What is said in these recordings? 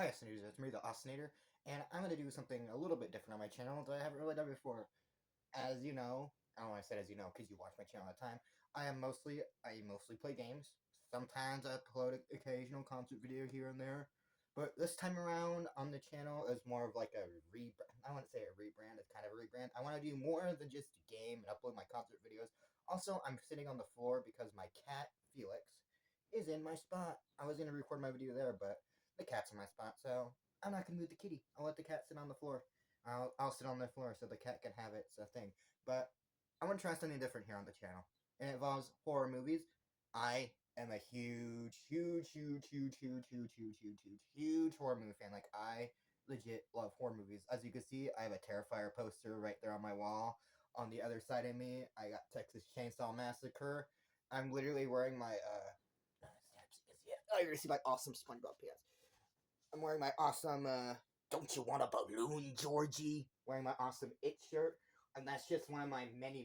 Hi, Oscinators, it's me, the Oscinator, and I'm going to do something a little bit different on my channel that I haven't really done before. As you know, I don't know why I said as you know, because you watch my channel all the time, I mostly play games. Sometimes I upload an occasional concert video here and there, but this time around on the channel is more of like a rebrand. I want to say a rebrand, it's kind of a rebrand. I want to do more than just game and upload my concert videos. Also, I'm sitting on the floor because my cat, Felix, is in my spot. I was going to record my video there, but the cat's in my spot, so I'm not gonna move the kitty. I'll let the cat sit on the floor. I'll sit on the floor so the cat can have its thing. But I want to try something different here on the channel. And it involves horror movies. I am a huge horror movie fan. Like, I legit love horror movies. As you can see, I have a Terrifier poster right there on my wall. On the other side of me, I got Texas Chainsaw Massacre. I'm literally wearing my you're gonna see my awesome SpongeBob pants. I'm wearing my awesome, don't you want a balloon, Georgie? Wearing my awesome It shirt. And that's just one of my many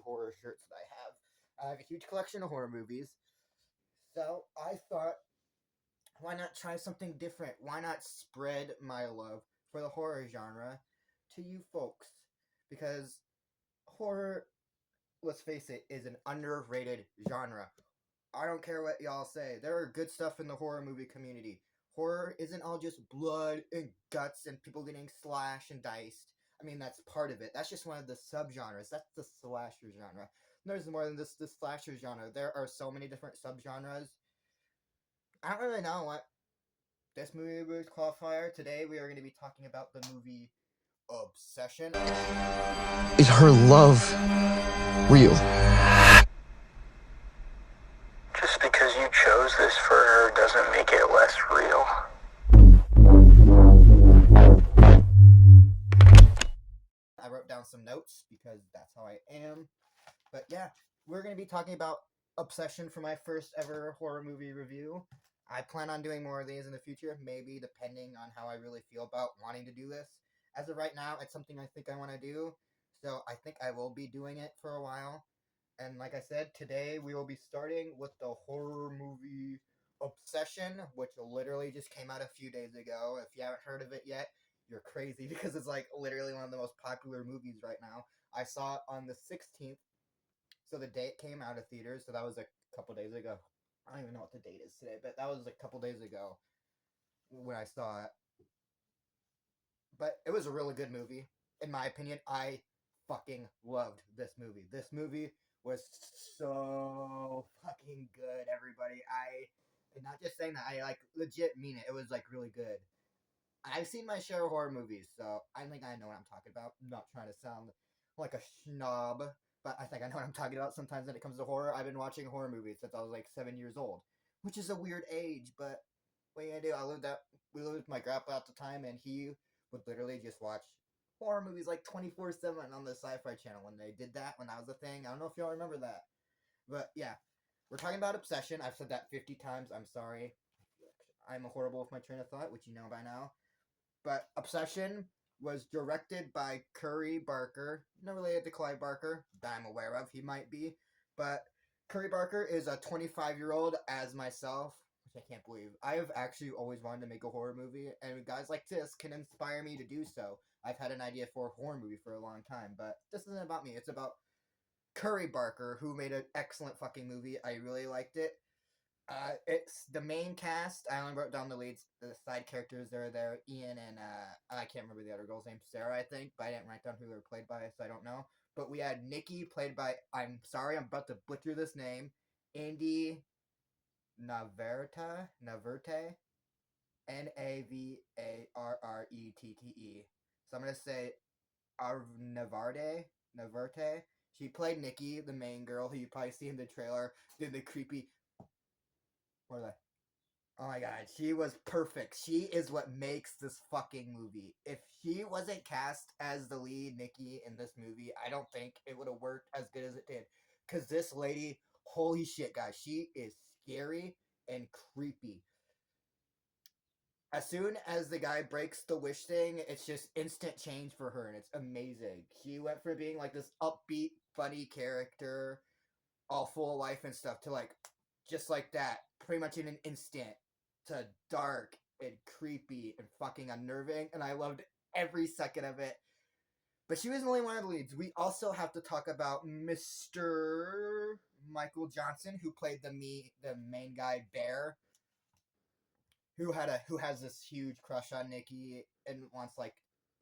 horror shirts that I have. I have a huge collection of horror movies. So I thought, why not try something different? Why not spread my love for the horror genre to you folks? Because horror, let's face it, is an underrated genre. I don't care what y'all say. There are good stuff in the horror movie community. Horror isn't all just blood and guts and people getting slashed and diced. I mean, that's part of it. That's just one of the subgenres. That's the slasher genre. There's more than this slasher genre. There are so many different subgenres. I don't really know what this movie would qualify. Today we are going to be talking about the movie Obsession. Is her love real? Just because you chose this for her doesn't make it less real. I wrote down some notes because that's how I am. But yeah, we're going to be talking about Obsession for my first ever horror movie review. I plan on doing more of these in the future, maybe depending on how I really feel about wanting to do this. As of right now, it's something I think I want to do, so I think I will be doing it for a while. And like I said, today we will be starting with the horror movie Obsession, which literally just came out a few days ago. If you haven't heard of it yet, you're crazy because it's like literally one of the most popular movies right now. I saw it on the 16th, so the day it came out of theaters, so that was a couple days ago. I don't even know what the date is today, but that was a couple days ago when I saw it. But it was a really good movie. In my opinion, I fucking loved this movie. This movie was so fucking good, everybody. I'm not just saying that, I like legit mean it. It was like really good. I've seen my share of horror movies, so I think I know what I'm talking about. I'm not trying to sound like a snob, but I think I know what I'm talking about. Sometimes when it comes to horror, I've been watching horror movies since I was like 7 years old, which is a weird age, but what are you gonna do? We lived with my grandpa at the time, and he would literally just watch horror movies like 24/7 on the Sci-Fi Channel when they did that, when that was a thing. I don't know if y'all remember that, but yeah, we're talking about Obsession. I've said that 50 times. I'm sorry. I'm horrible with my train of thought, which you know by now. But Obsession was directed by Curry Barker, no related to Clive Barker that I'm aware of. He might be, but Curry Barker is a 25-year-old as myself, which I can't believe. I have actually always wanted to make a horror movie, and guys like this can inspire me to do so. I've had an idea for a horror movie for a long time, but this isn't about me. It's about Curry Barker, who made an excellent fucking movie. I really liked it. It's the main cast. I only wrote down the leads, the side characters. They're there. Ian and I can't remember the other girl's name. Sarah, I think, but I didn't write down who they were played by, so I don't know. But we had Nikki, played by. I'm sorry, I'm about to butcher this name. Andy Naverte, Navarrette. So I'm gonna say Naverte. She played Nikki, the main girl, who you probably see in the trailer, did the creepy. What are they? Oh my god, she was perfect. She is what makes this fucking movie. If she wasn't cast as the lead Nikki in this movie, I don't think it would have worked as good as it did. Because this lady, holy shit, guys, she is scary and creepy. As soon as the guy breaks the wish thing, it's just instant change for her, and it's amazing. She went from being like this upbeat, funny character, all full of life and stuff, to like, just like that, pretty much in an instant, to dark and creepy and fucking unnerving, and I loved every second of it. But she was only one of the leads. We also have to talk about Mr. Michael Johnson, who played the main guy Bear, who has this huge crush on Nikki and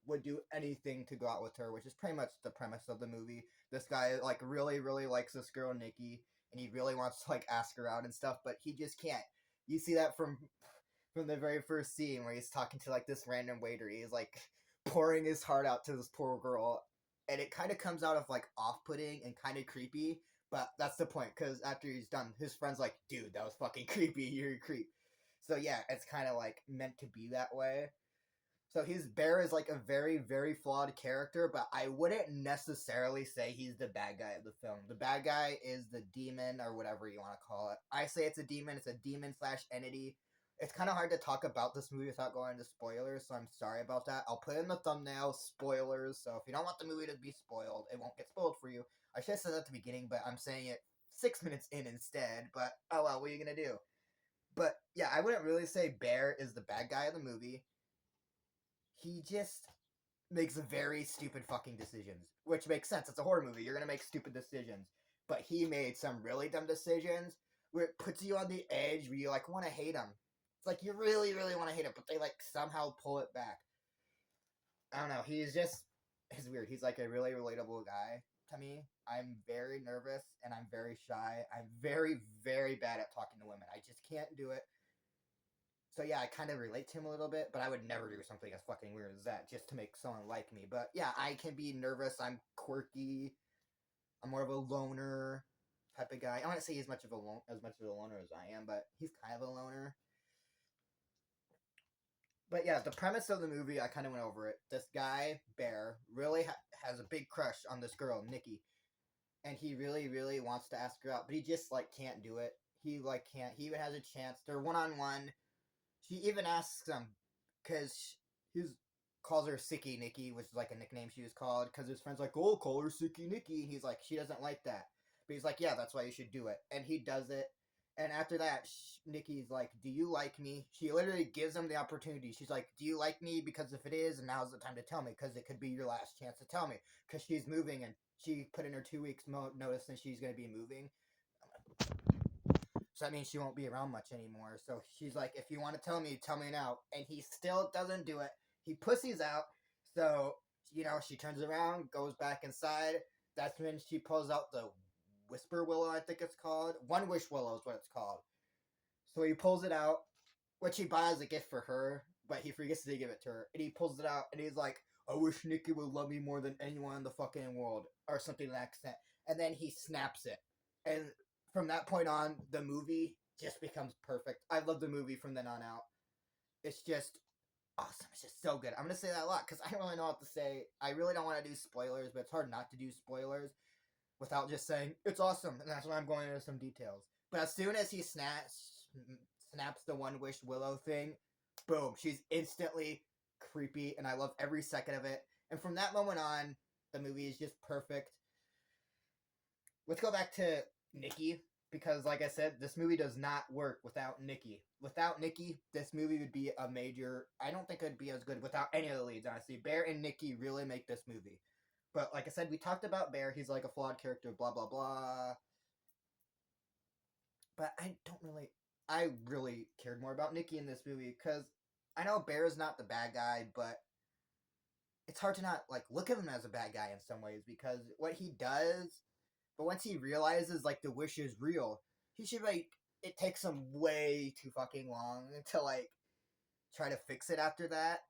would do anything to go out with her, which is pretty much the premise of the movie. This guy really really likes this girl Nikki, and he really wants to ask her out and stuff, but he just can't. You see that from the very first scene where he's talking to this random waiter. He's pouring his heart out to this poor girl, and it kind of comes out of off-putting and kind of creepy. But that's the point, because after he's done, his friend's like, "Dude, that was fucking creepy. You're a creep." So yeah, it's kind of meant to be that way. So his Bear is a very, very flawed character, but I wouldn't necessarily say he's the bad guy of the film. The bad guy is the demon, or whatever you want to call it. I say it's a demon. It's a demon / entity. It's kind of hard to talk about this movie without going into spoilers, so I'm sorry about that. I'll put in the thumbnail spoilers, so if you don't want the movie to be spoiled, it won't get spoiled for you. I should have said that at the beginning, but I'm saying it 6 minutes in instead. But oh well, what are you gonna do? But yeah, I wouldn't really say Bear is the bad guy of the movie. He just makes very stupid fucking decisions, which makes sense. It's a horror movie. You're gonna make stupid decisions. But he made some really dumb decisions where it puts you on the edge where you want to hate him. It's you really, really want to hate him, but they somehow pull it back. I don't know. He's weird. He's a really relatable guy to me. I'm very nervous and I'm very shy. I'm very, very bad at talking to women. I just can't do it. So yeah, I kind of relate to him a little bit, but I would never do something as fucking weird as that just to make someone like me. But yeah, I can be nervous. I'm quirky. I'm more of a loner type of guy. I wouldn't say he's as much of a loner as I am, but he's kind of a loner. But yeah, the premise of the movie, I kind of went over it. This guy, Bear, really has a big crush on this girl, Nikki. And he really, really wants to ask her out, but he just, can't do it. He, can't. He even has a chance. They're one-on-one. She even asks him, because he calls her Sicky Nikki, which is, a nickname she was called, because his friend's oh, call her Sicky Nikki. And he's she doesn't like that. But he's yeah, that's why you should do it. And he does it. And after that, Nikki's do you like me? She literally gives him the opportunity. She's do you like me? Because if it is, now's the time to tell me. Because it could be your last chance to tell me. Because she's moving, and she put in her 2 weeks notice and she's going to be moving. So that means she won't be around much anymore. So she's if you want to tell me now. And he still doesn't do it. He pussies out. So, she turns around, goes back inside. That's when she pulls out the Whisper Willow, I think it's called. One Wish Willow is what it's called. So he pulls it out, which he buys a gift for her, but he forgets to give it to her. And he pulls it out, and he's I wish Nikki would love me more than anyone in the fucking world, or something to that extent. And then he snaps it. And from that point on, the movie just becomes perfect. I love the movie from then on out. It's just awesome. It's just so good. I'm going to say that a lot, because I don't really know what to say. I really don't want to do spoilers, but it's hard not to do spoilers without just saying, it's awesome, and that's why I'm going into some details. But as soon as he snaps the One Wish Willow thing, boom, she's instantly creepy, and I love every second of it. And from that moment on, the movie is just perfect. Let's go back to Nikki, because like I said, this movie does not work without Nikki. Without Nikki, this movie would be a major... I don't think it would be as good without any of the leads, honestly. Bear and Nikki really make this movie. But like I said, we talked about Bear. He's a flawed character, blah, blah, blah. But I really cared more about Nikki in this movie, because I know Bear is not the bad guy, but it's hard to not, look at him as a bad guy in some ways, because what he does, but once he realizes, the wish is real, he should, it takes him way too fucking long to, try to fix it after that,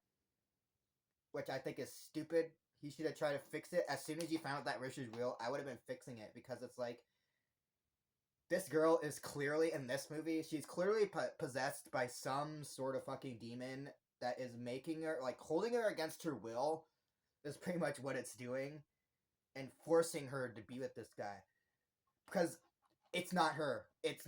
which I think is stupid. He should have tried to fix it as soon as he found out that wish is real. I would have been fixing it, because it's this girl is clearly, in this movie, she's clearly possessed by some sort of fucking demon that is making her, holding her against her will is pretty much what it's doing, and forcing her to be with this guy. Because it's not her. It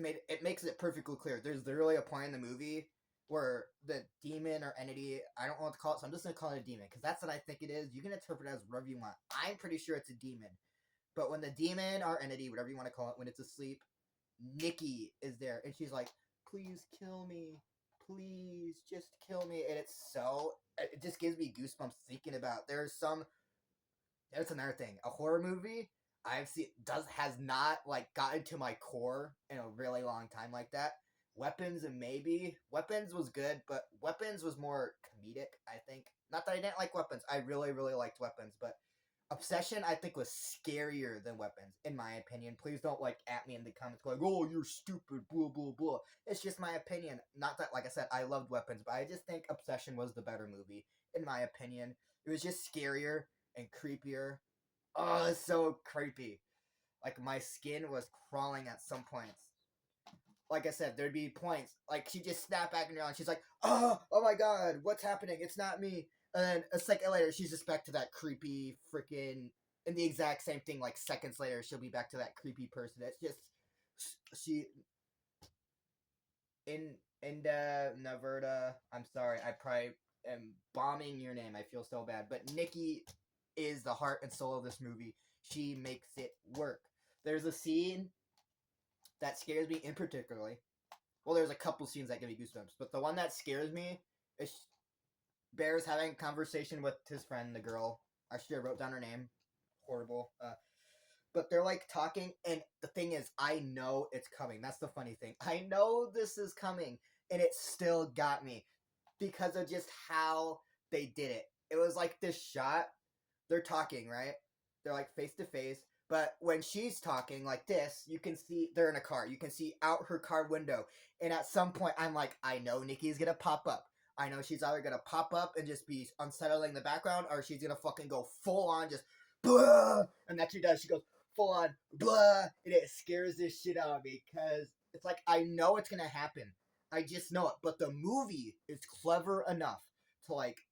makes it perfectly clear. There's literally a point in the movie where the demon or entity, I don't know what to call it, so I'm just going to call it a demon, because that's what I think it is. You can interpret it as whatever you want. I'm pretty sure it's a demon. But when the demon or entity, whatever you want to call it, when it's asleep, Nikki is there, and she's please kill me. please just kill me. And it just gives me goosebumps thinking about. There's another thing. A horror movie I've seen has not like gotten to my core in a really long time like that. Weapons and maybe Weapons was good, but Weapons was more comedic, I think. Not that I didn't like Weapons. I really, really liked Weapons, but Obsession I think was scarier than Weapons, in my opinion. Please don't like at me in the comments going, "Oh, you're stupid," blah blah blah. It's just my opinion. Not that, like I said, I loved Weapons, but I just think Obsession was the better movie, in my opinion. It was just scarier and creepier. Oh, it's so creepy. Like my skin was crawling at some points. Like I said, there'd be points like she just snapped back around. She's like, oh my god, what's happening? It's not me." And then a second later, she's just back to that creepy freaking. And the exact same thing, like seconds later, she'll be back to that creepy person. It's just she in Naverda. I'm sorry, I probably am bombing your name. I feel so bad, but Nikki is the heart and soul of this movie. She makes it work. There's a scene that scares me in particularly. Well, there's a couple scenes that give me goosebumps, but the one that scares me is Bear's having a conversation with his friend, the girl. I should have wrote down her name. Horrible. But they're like talking, and the thing is, I know it's coming. That's the funny thing. I know this is coming, and it still got me because of just how they did it. It was like this shot. They're talking, right? They're like face to face. But when she's talking like this, you can see they're in a car. You can see out her car window. And at some point, I'm like, I know Nikki's gonna pop up. I know she's either gonna pop up and just be unsettling the background, or she's gonna fucking go full on just blah. And that's what she does. She goes full on blah, and it scares this shit out of me because it's like I know it's gonna happen. I just know it. But the movie is clever enough to like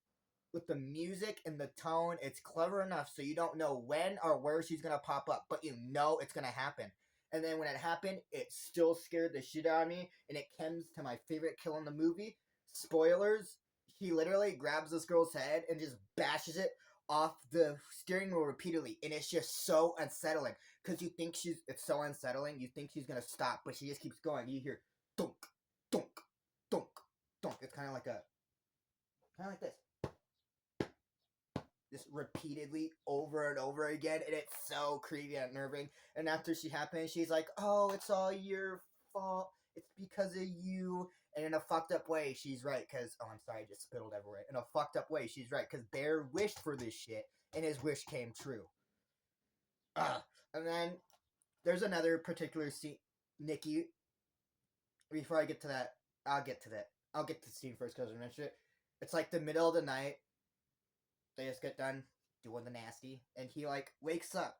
with the music and the tone, it's clever enough so you don't know when or where she's gonna pop up, but you know it's gonna happen. And then when it happened, it still scared the shit out of me, and it comes to my favorite kill in the movie. Spoilers, he literally grabs this girl's head and just bashes it off the steering wheel repeatedly, and it's just so unsettling because it's so unsettling. You think she's gonna stop, but she just keeps going. You hear dunk, dunk, dunk, dunk. It's kind of like this. Just repeatedly over and over again, and it's so creepy and unnerving. And after she happens, she's like, "Oh, it's all your fault. It's because of you." And in a fucked up way, she's right. Because I'm sorry, I just spittled everywhere. In a fucked up way, she's right. Because Bear wished for this shit, and his wish came true. And then there's another particular scene, Nikki. Before I get to that, I'll get to that. I'll get to the scene first because I mentioned it. It's like the middle of the night. They just get done doing the nasty, and he like wakes up,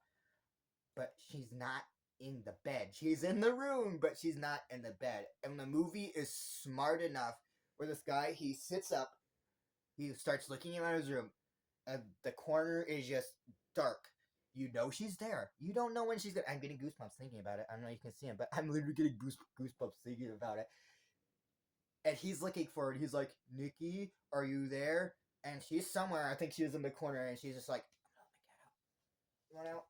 but she's not in the bed. She's in the room, but she's not in the bed. And the movie is smart enough where this guy, he sits up, he starts looking around his room, and the corner is just dark. You know she's there. You don't know when she's gonna. I'm getting goosebumps thinking about it. I don't know if you can see him, but I'm literally getting goosebumps thinking about it. And he's looking for it. He's like, "Nikki, are you there?" And she's somewhere. I think she was in the corner, and she's just like, "Oh my god, you want out?"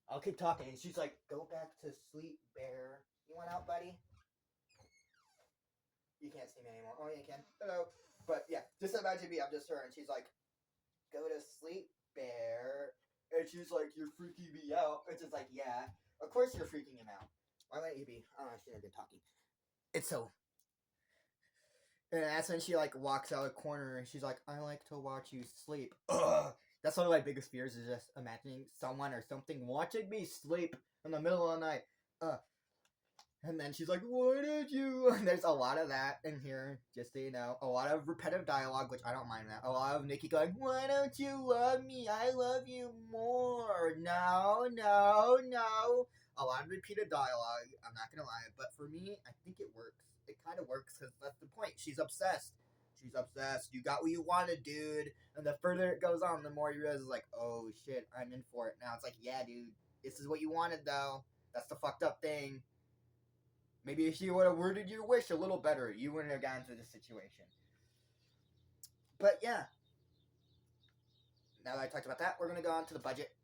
I'll keep talking. And she's like, "Go back to sleep, Bear. You want out, buddy?" You can't see me anymore. Oh, yeah, you can. Hello. But yeah, just imagine me. I'm just her, and she's like, "Go to sleep, Bear." And she's like, "You're freaking me out." It's just like, yeah, of course you're freaking him out. Why wouldn't you be? Oh, I should have been talking. It's so. And that's when she like walks out of the corner and she's like, "I like to watch you sleep." Ugh. That's one of my biggest fears is just imagining someone or something watching me sleep in the middle of the night. And then she's like, "Why did you?" And there's a lot of that in here, just so you know. A lot of repetitive dialogue, which I don't mind that. A lot of Nikki going, "Why don't you love me? I love you more. No, no, no." A lot of repeated dialogue, I'm not gonna lie. But for me, I think it works. It kind of works because that's the point. She's obsessed. She's obsessed. You got what you wanted, dude. And the further it goes on, the more you realize, like, oh shit, I'm in for it. Now it's like, yeah, dude, this is what you wanted, though. That's the fucked up thing. Maybe if you would have worded your wish a little better, you wouldn't have gotten to this situation. But yeah. Now that I talked about that, we're going to go on to the budget.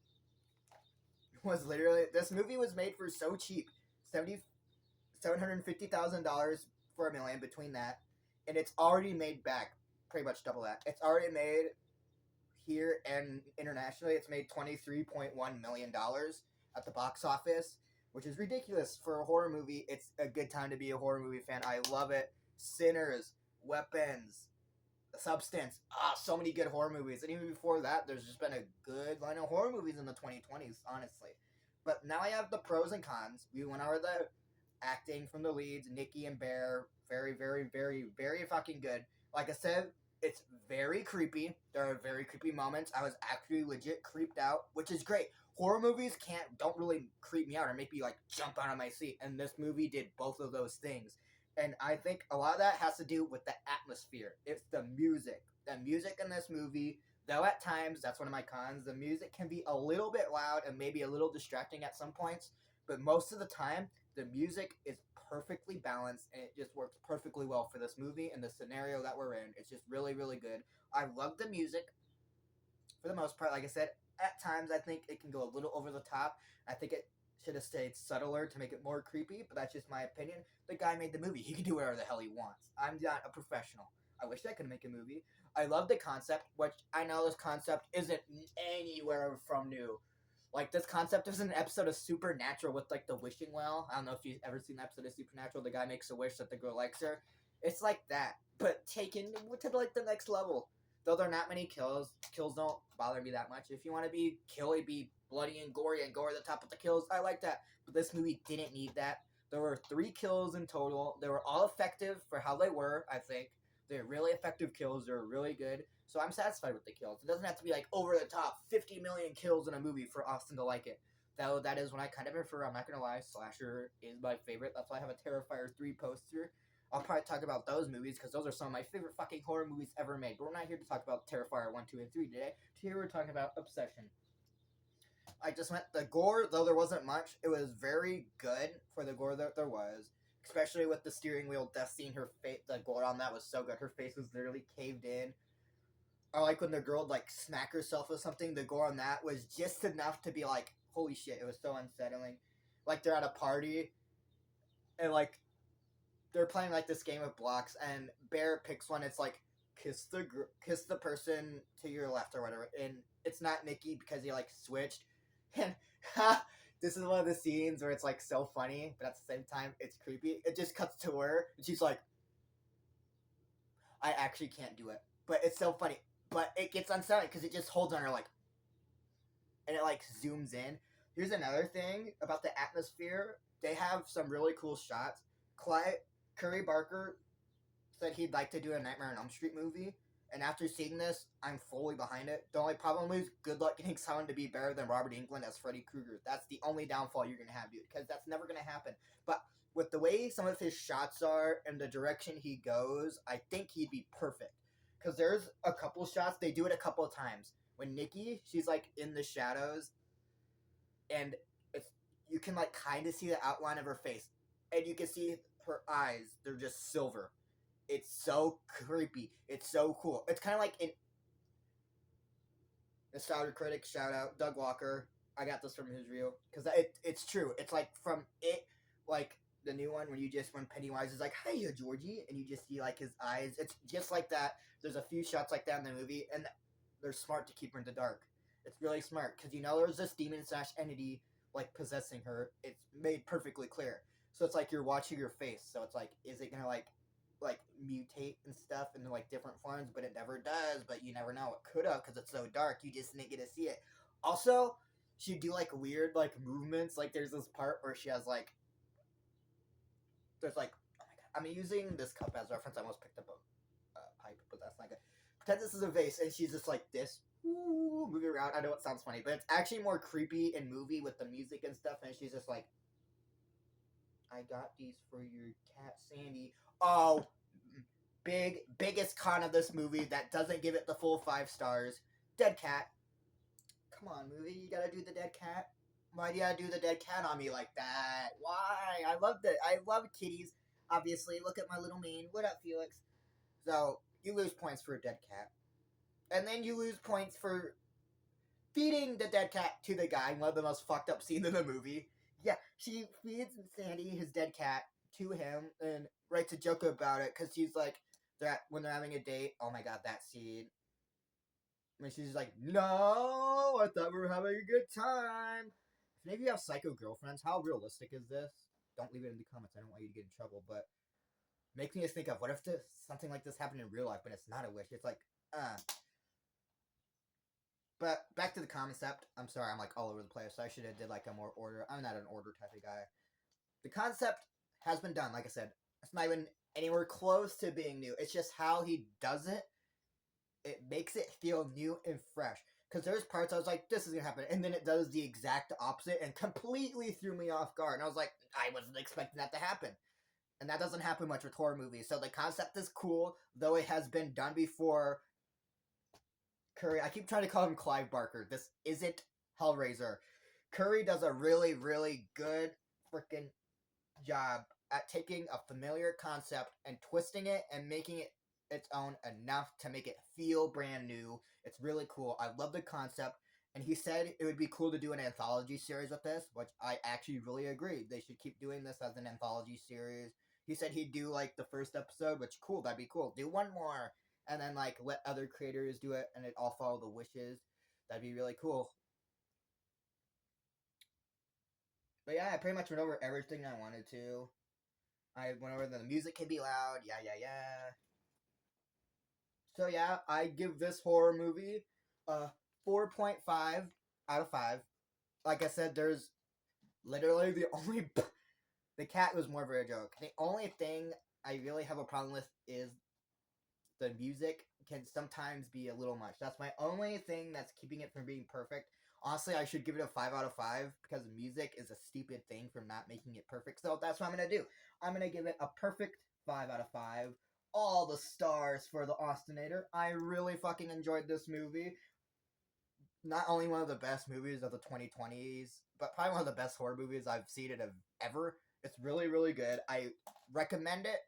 This movie was made for so cheap. $750,000 for $1 million between that. and it's already made back pretty much double that. It's already made here and internationally. It's made $23.1 million at the box office, which is ridiculous for a horror movie. It's a good time to be a horror movie fan. I love it. Sinners, Weapons, Substance. So many good horror movies. And even before that, there's just been a good line of horror movies in the 2020s, honestly. But now I have the pros and cons. We went over the acting from the leads, Nikki and Bear. Very, very, very, very fucking good. Like I said, it's very creepy. There are very creepy moments. I was actually legit creeped out, which is great. Horror movies don't really creep me out or make me like jump out of my seat. And this movie did both of those things. And I think a lot of that has to do with the atmosphere. It's the music. The music in this movie, though at times, that's one of my cons, the music can be a little bit loud and maybe a little distracting at some points, but most of the time, the music is perfectly balanced and it just works perfectly well for this movie and the scenario that we're in. It's just really, really good. I love the music for the most part. Like I said, at times I think it can go a little over the top. I think it should have stayed subtler to make it more creepy, but that's just my opinion. The guy made the movie. He can do whatever the hell he wants. I'm not a professional. I wish I could make a movie. I love the concept, which I know this concept isn't anywhere from new. Like, this concept is an episode of Supernatural with, like, the wishing well. I don't know if you've ever seen the episode of Supernatural. The guy makes a wish that the girl likes her. It's like that, but taken to, like, the next level. Though there are not many kills don't bother me that much. If you want to be killy, be bloody and gory at the top of the kills, I like that. But this movie didn't need that. There were 3 kills in total. They were all effective for how they were, I think. They're really effective kills. They're really good. So I'm satisfied with the kills. It doesn't have to be like over the top 50 million kills in a movie for Austin to like it. Though that is what I kind of prefer. I'm not going to lie. Slasher is my favorite. That's why I have a Terrifier 3 poster. I'll probably talk about those movies because those are some of my favorite fucking horror movies ever made. But we're not here to talk about Terrifier 1, 2, and 3 today. Today we're talking about Obsession. I just went the gore, though there wasn't much, it was very good for the gore that there was. Especially with the steering wheel death scene, her face, the gore on that was so good. Her face was literally caved in. I like when the girl would, like, smack herself with something. The gore on that was just enough to be like, holy shit, it was so unsettling. Like, they're at a party, and, like, they're playing, like, this game of blocks, and Bear picks one. It's like, kiss the person to your left or whatever. And it's not Nikki because he, like, switched. And this is one of the scenes where it's, like, so funny, but at the same time, it's creepy. It just cuts to her, and she's like, I actually can't do it. But it's so funny. But it gets unsettling because it just holds on her, like, and it, like, zooms in. Here's another thing about the atmosphere. They have some really cool shots. Curry Barker said he'd like to do a Nightmare on Elm Street movie, and after seeing this, I'm fully behind it. The only problem is, good luck getting someone to be better than Robert Englund as Freddy Krueger. That's the only downfall you're gonna have, dude, because that's never gonna happen. But with the way some of his shots are and the direction he goes, I think he'd be perfect. Because there's a couple shots, they do it a couple of times. When Nikki, she's like in the shadows, and you can like kind of see the outline of her face, and you can see her eyes. They're just silver. It's so creepy. It's so cool. It's kind of like in Nostalgia Critic, shout out Doug Walker. I got this from his reel because it's true. It's like from it, like the new one when Pennywise is like, "Hiya, Georgie," and you just see like his eyes. It's just like that. There's a few shots like that in the movie, and they're smart to keep her in the dark. It's really smart because there's this demon / entity like possessing her. It's made perfectly clear. So it's like you're watching your face. So it's like, is it gonna like mutate and stuff into like different forms? But it never does. But you never know. It could have because it's so dark. You just didn't get to see it. Also, she do like weird like movements. Like there's this part where she has like there's like, oh my god, I'm using this cup as reference. I almost picked up a pipe, but that's not good. Pretend this is a vase, and she's just like this, moving around. I know it sounds funny, but it's actually more creepy in movie with the music and stuff. And she's just like, I got these for your cat Sandy. Oh, biggest con of this movie that doesn't give it the full 5 stars. Dead cat. Come on, movie, you gotta do the dead cat. Why do you gotta do the dead cat on me like that? Why? I love kitties. Obviously, look at my little mane. What up, Felix? So you lose points for a dead cat, and then you lose points for feeding the dead cat to the guy. One of the most fucked up scenes in the movie. Yeah, she feeds Sandy, his dead cat, to him, and writes a joke about it because she's like, when they're having a date. Oh my god, that scene. When she's like, "No, I thought we were having a good time." If any of you have psycho girlfriends, how realistic is this? Don't leave it in the comments. I don't want you to get in trouble, but makes me just think of what if something like this happened in real life, but it's not a wish. It's like, But back to the concept. I'm sorry, I'm like all over the place. So I should have did like a more order. I'm not an order type of guy. The concept has been done. Like I said, it's not even anywhere close to being new. It's just how he does it. It makes it feel new and fresh. Because there's parts I was like, this is gonna happen, and then it does the exact opposite and completely threw me off guard. And I was like, I wasn't expecting that to happen. And that doesn't happen much with horror movies. So the concept is cool, though it has been done before. Curry, I keep trying to call him Clive Barker. This isn't Hellraiser. Curry does a really, really good freaking job at taking a familiar concept and twisting it and making it its own enough to make it feel brand new. It's really cool. I love the concept. And he said it would be cool to do an anthology series with this, which I actually really agree. They should keep doing this as an anthology series. He said he'd do like the first episode, which cool, that'd be cool. Do one more, and then like let other creators do it, and it all follow the wishes. That'd be really cool. But yeah, I pretty much went over everything I wanted to. I went over the music can be loud, yeah. So yeah, I give this horror movie a 4.5 out of 5. Like I said, there's literally the cat was more of a joke. The only thing I really have a problem with is the music can sometimes be a little much. That's my only thing that's keeping it from being perfect. Honestly, I should give it a 5 out of 5 because music is a stupid thing from not making it perfect. So that's what I'm going to do. I'm going to give it a perfect 5 out of 5. All the stars for the Austinator. I really fucking enjoyed this movie. Not only one of the best movies of the 2020s, but probably one of the best horror movies I've seen it ever. It's really, really good. I recommend it.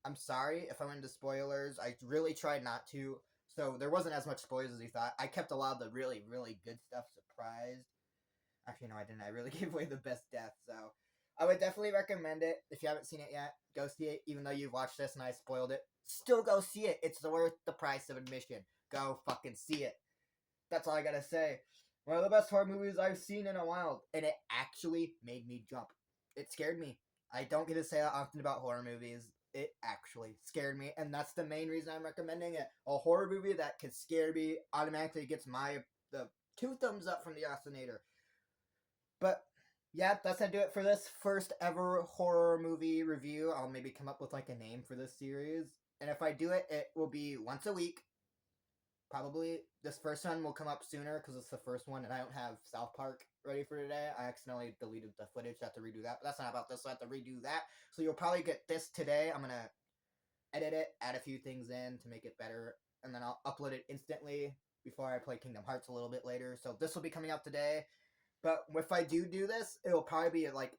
I'm sorry if I went into spoilers. I really tried not to. So there wasn't as much spoilers as you thought. I kept a lot of the really, really good stuff surprised. Actually, no, I didn't. I really gave away the best death. So I would definitely recommend it. If you haven't seen it yet, go see it. Even though you've watched this and I spoiled it, still go see it. It's worth the price of admission. Go fucking see it. That's all I gotta say. One of the best horror movies I've seen in a while. And it actually made me jump. It scared me. I don't get to say that often about horror movies. It actually scared me, and that's the main reason I'm recommending it. A horror movie that could scare me automatically gets the 2 thumbs up from the Ostinator. But yeah, that's gonna do it for this first ever horror movie review. I'll maybe come up with like a name for this series, and if I do it, it will be once a week. Probably this first one will come up sooner because it's the first one, and I don't have South Park ready for today. I accidentally deleted the footage. I have to redo that. But that's not about this. So I have to redo that. So you'll probably get this today. I'm gonna edit it, add a few things in to make it better, and then I'll upload it instantly before I play Kingdom Hearts a little bit later. So this will be coming out today. But if I do this, it will probably be like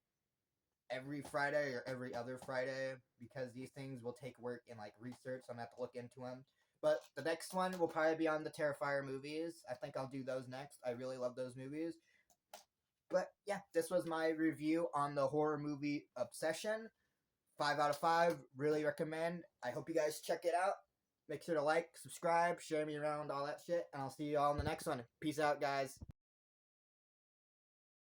every Friday or every other Friday because these things will take work and like research. So I'm gonna have to look into them. But the next one will probably be on the Terrifier movies. I think I'll do those next. I really love those movies. But yeah, this was my review on the horror movie Obsession. 5 out of 5. Really recommend. I hope you guys check it out. Make sure to like, subscribe, share me around, all that shit. And I'll see you all in the next one. Peace out, guys.